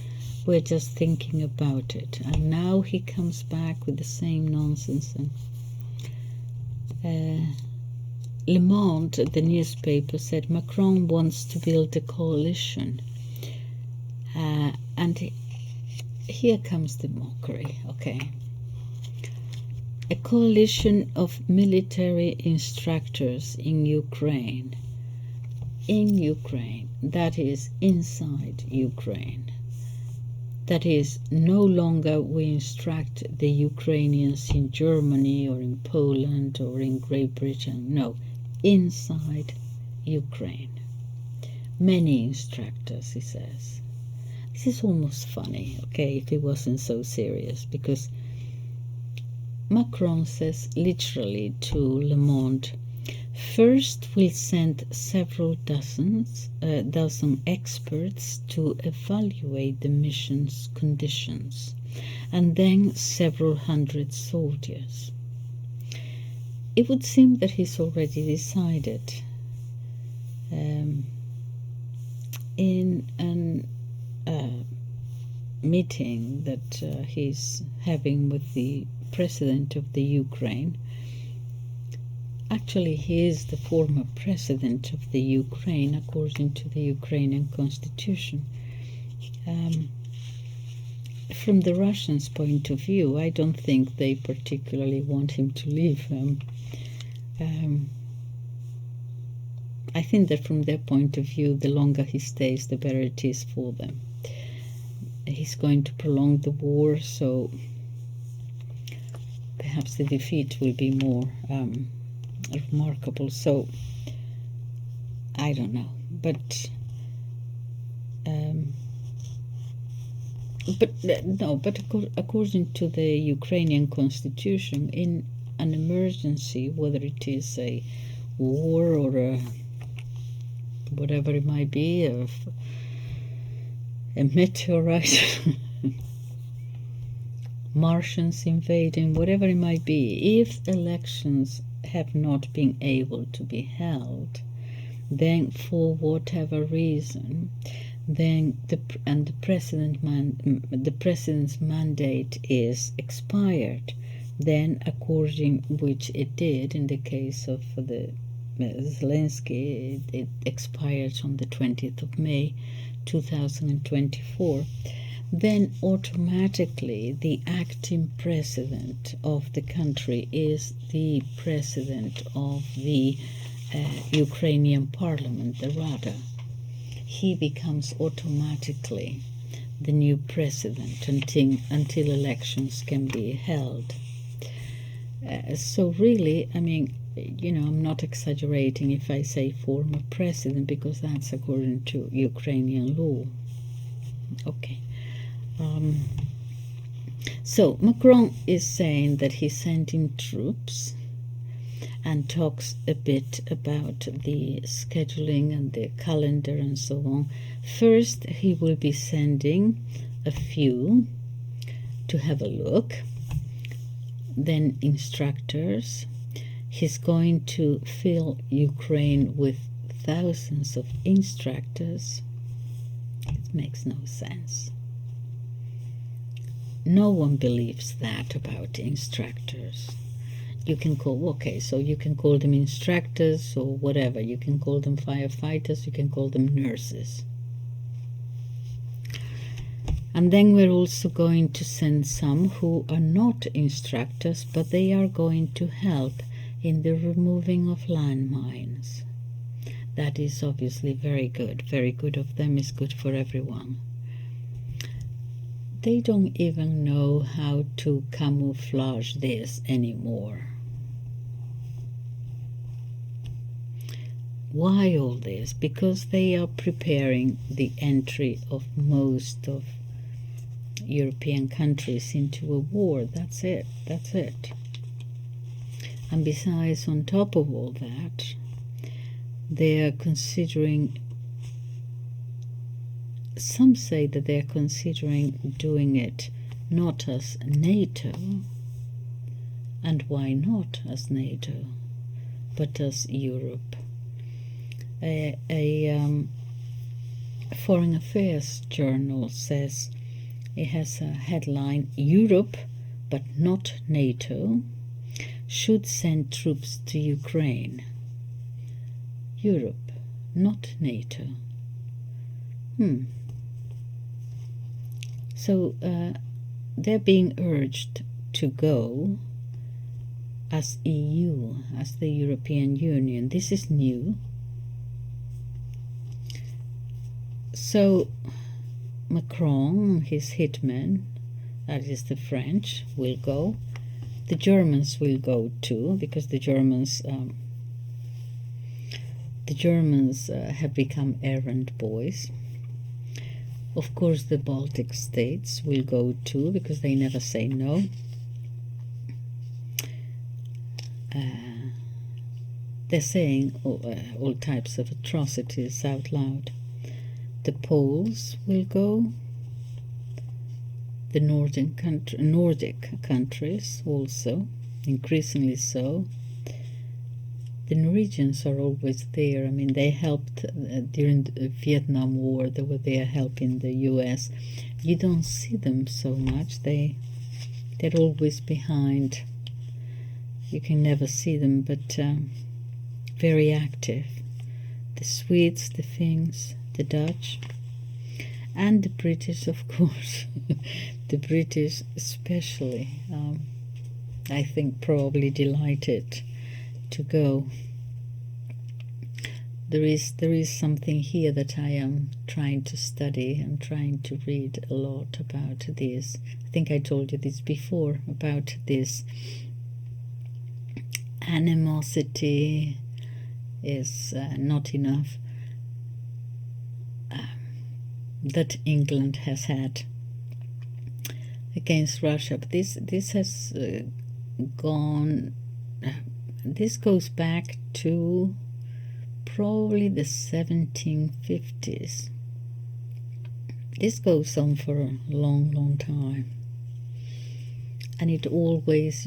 we're just thinking about it. And now he comes back with the same nonsense. And Le Monde, the newspaper, said Macron wants to build a coalition. And here comes the mockery, okay? A coalition of military instructors in Ukraine. In Ukraine, that is inside Ukraine. That is, no longer we instruct the Ukrainians in Germany or in Poland or in Great Britain. No, inside Ukraine. Many instructors, he says. This is almost funny, okay, if it wasn't so serious, because Macron says literally to Le Monde, first we'll send several dozen experts to evaluate the mission's conditions, and then several hundred soldiers. It would seem that he's already decided in an meeting that he's having with the president of the Ukraine. Actually, he is the former president of the Ukraine, according to the Ukrainian constitution. From the Russians' point of view, I don't think they particularly want him to leave. I think that from their point of view, the longer he stays, the better it is for them. He's going to prolong the war, so perhaps the defeat will be more remarkable. So I don't know, but according to the Ukrainian constitution, in an emergency, whether it is a war or a whatever it might be, a meteorite, Martians invading, whatever it might be, if elections have not been able to be held, then for whatever reason, then the president's mandate is expired. Then, according which it did in the case of the Zelensky, it expired on the 20th of May 2024. Then automatically the acting president of the country is the president of the Ukrainian parliament, the Rada. He becomes automatically the new president until elections can be held. So really, I mean, I'm not exaggerating if I say former president, because that's according to Ukrainian law. Okay. So Macron is saying that he's sending troops and talks a bit about the scheduling and the calendar and so on. First, he will be sending a few to have a look, then instructors. He's going to fill Ukraine with thousands of instructors. It makes no sense. No one believes that about instructors. You can call them instructors or whatever. You can call them firefighters, you can call them nurses. And then we're also going to send some who are not instructors, but they are going to help in the removing of landmines. That is obviously very good. Very good of them, is good for everyone. They don't even know how to camouflage this anymore. Why all this? Because they are preparing the entry of most of European countries into a war. That's it. And besides, on top of all that, they are considering, some say that they are considering doing it not as NATO, and why not as NATO, but as Europe. A Foreign Affairs journal says, it has a headline, Europe, but not NATO, should send troops to Ukraine. Europe, not NATO. So they're being urged to go as EU, as the European Union. This is new. So Macron, his hitmen, that is the French, will go. The Germans will go too, because the Germans have become errand boys. Of course, the Baltic states will go too, because they never say no. They're saying all types of atrocities out loud. The Poles will go. The Nordic countries also, increasingly so. The Norwegians are always there. I mean, they helped during the Vietnam War. They were there helping the U.S. You don't see them so much. They're always behind. You can never see them, but very active. The Swedes, the Finns, the Dutch, and the British, of course. The British especially, I think, probably delighted to go. There is something here that I am trying to study. I'm trying to read a lot about this. I think I told you this before, about this animosity is not enough that England has had against Russia. But this has gone. This goes back to probably the 1750s. This goes on for a long, long time. And it always,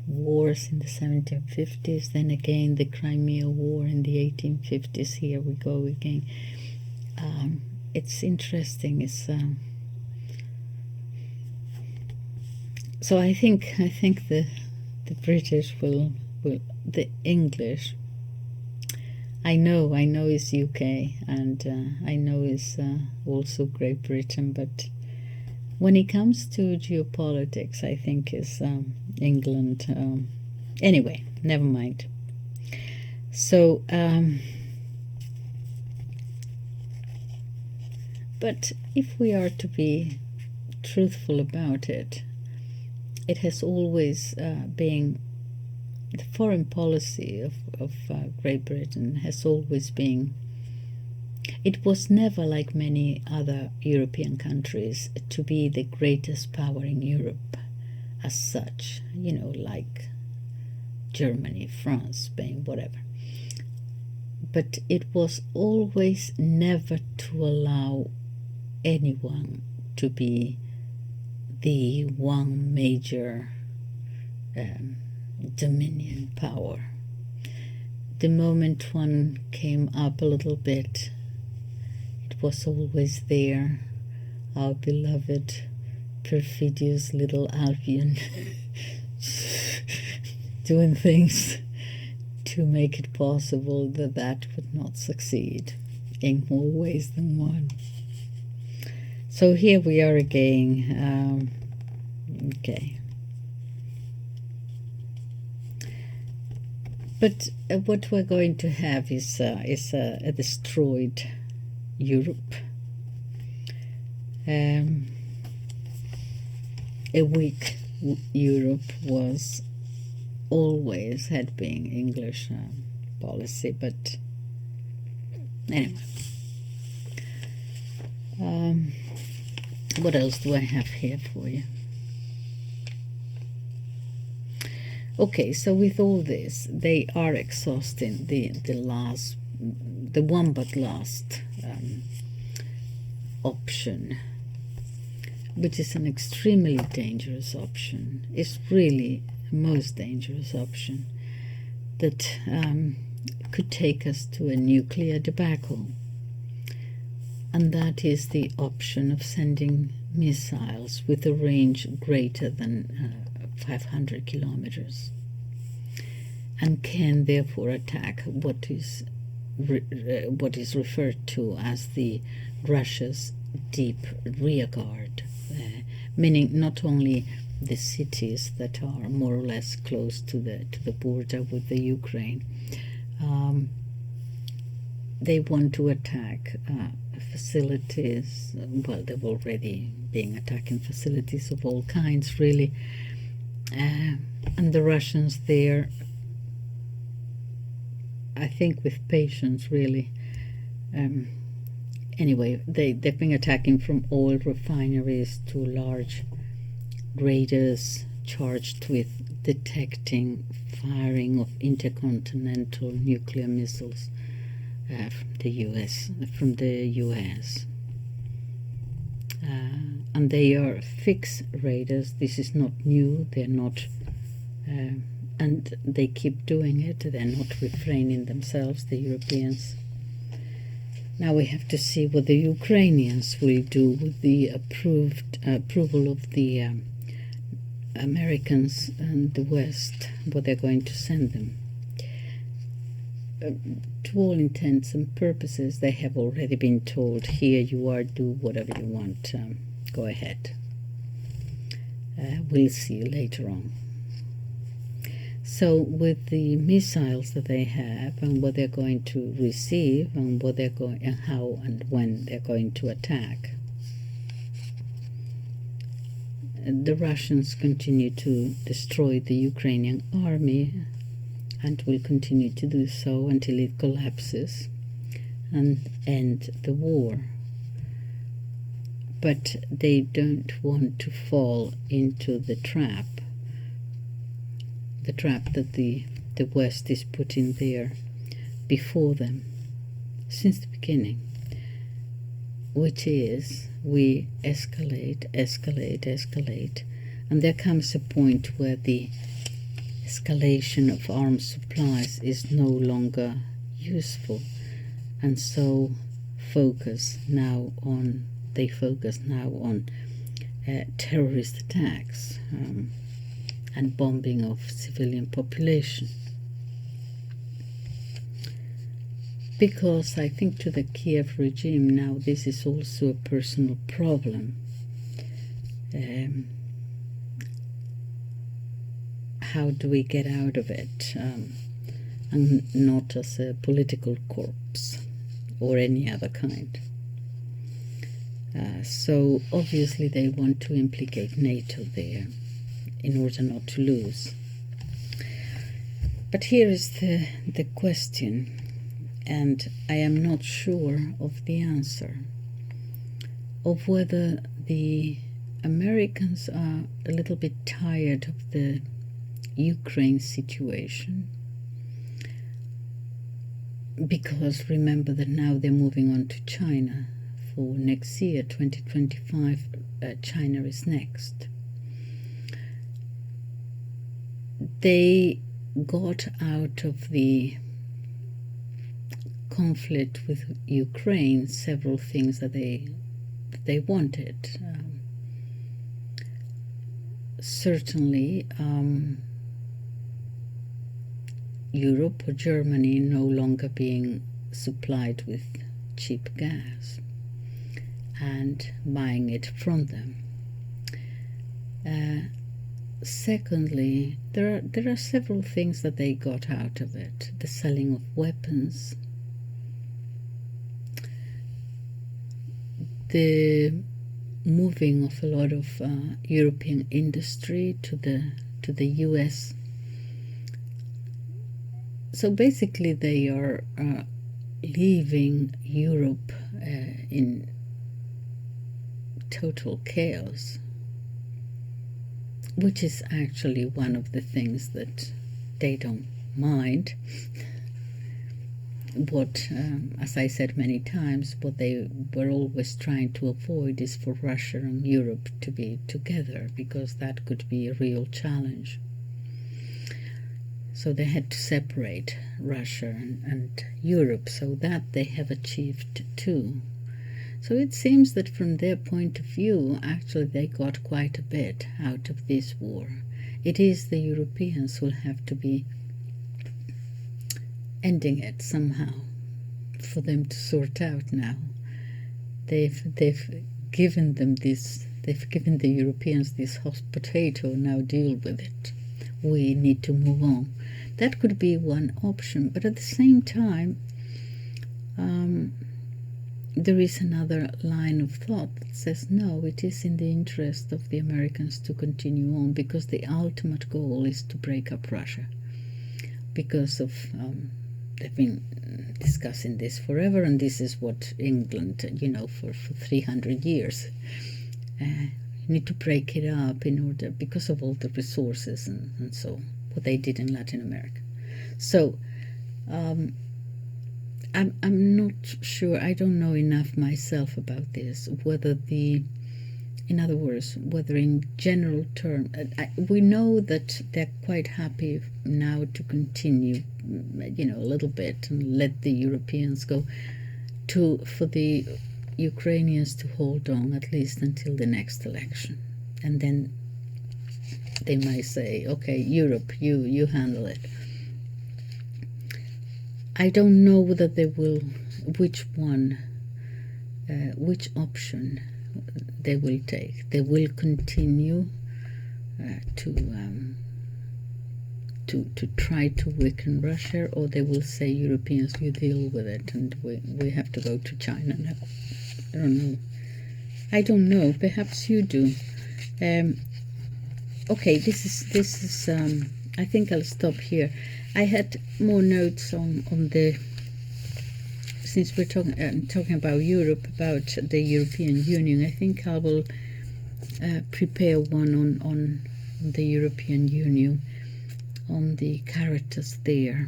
wars in the 1750s, then again the Crimea War in the 1850s. Here we go again. It's interesting. It's so I think the British will the English. I know it's UK, and I know it's also Great Britain, but when it comes to geopolitics, I think it's England. Anyway, never mind. So, but if we are to be truthful about it, it has always been, the foreign policy of Great Britain has always been, it was never like many other European countries to be the greatest power in Europe as such, like Germany, France, Spain, whatever. But it was always never to allow anyone to be the one major dominion power. The moment one came up a little bit, it was always there, our beloved perfidious little Albion doing things to make it possible that would not succeed in more ways than one. So here we are again. Okay. But what we're going to have is a destroyed Europe, a weak Europe was always had been English policy, but anyway. What else do I have here for you? Okay, so with all this, they are exhausting the one but last option, which is an extremely dangerous option. It's really the most dangerous option that could take us to a nuclear debacle. And that is the option of sending missiles with a range greater than 500 kilometers, and can therefore attack what is referred to as the Russia's deep rear guard, meaning not only the cities that are more or less close to the border with the Ukraine. They want to attack facilities. Well, they've already been attacking facilities of all kinds, really. And the Russians there, I think with patience, really. Anyway, they've been attacking from oil refineries to large radars charged with detecting firing of intercontinental nuclear missiles from the US. And they are fixed radars. This is not new. They're not, and they keep doing it. They're not refraining themselves, the Europeans. Now we have to see what the Ukrainians will do with the approval of the Americans and the West, what they're going to send them. To all intents and purposes, they have already been told, here you are, do whatever you want, go ahead. We'll see you later on. So with the missiles that they have and what they're going to receive and what they're going and how and when they're going to attack, the Russians continue to destroy the Ukrainian army and will continue to do so until it collapses and end the war. But they don't want to fall into the trap that the West is putting there before them since the beginning, which is we escalate, and there comes a point where the escalation of arms supplies is no longer useful, and so they focus now on terrorist attacks and bombing of civilian population. Because I think to the Kiev regime now this is also a personal problem. How do we get out of it? And not as a political corpse or any other kind. So obviously they want to implicate NATO there in order not to lose. But here is the question, and I am not sure of the answer, of whether the Americans are a little bit tired of the Ukraine situation, because remember that now they're moving on to China for next year, 2025. China is next. They got out of the conflict with Ukraine several things that they wanted. Certainly, Europe or Germany no longer being supplied with cheap gas and buying it from them. Secondly, there are several things that they got out of it. The selling of weapons, the moving of a lot of European industry to the US. So basically they are leaving Europe in total chaos, which is actually one of the things that they don't mind. What, as I said many times, what they were always trying to avoid is for Russia and Europe to be together, because that could be a real challenge. So they had to separate Russia and Europe, so that they have achieved too. So it seems that from their point of view, actually they got quite a bit out of this war. It is the Europeans who will have to be ending it somehow for them to sort out now. They've given them this, they've given the Europeans this hot potato, now deal with it. We need to move on. That could be one option, but at the same time, there is another line of thought that says, no, it is in the interest of the Americans to continue on, because the ultimate goal is to break up Russia. Because of, they've been discussing this forever, and this is what England, for 300 years. You need to break it up in order, because of all the resources and so, what they did in Latin America. So, I'm not sure, I don't know enough myself about this, whether in other words, whether in general terms, we know that they're quite happy now to continue, a little bit and let the Europeans go, for the Ukrainians to hold on at least until the next election. And then they might say, okay, Europe, you handle it. I don't know whether they will, which option they will take. They will continue to try to weaken Russia, or they will say, Europeans, you deal with it, and we have to go to China now. I don't know. Perhaps you do. Okay, this is. I think I'll stop here. I had more notes on the, since we're talking about Europe, about the European Union. I think I will prepare one on the European Union, on the characters there,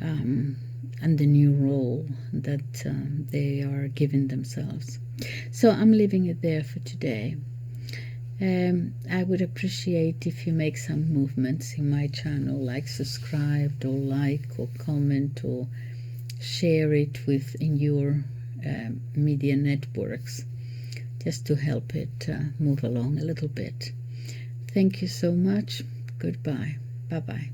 and the new role that they are giving themselves. So I'm leaving it there for today. I would appreciate if you make some movements in my channel, like subscribe or like or comment or share it in your media networks, just to help it move along a little bit. Thank you so much. Goodbye. Bye-bye.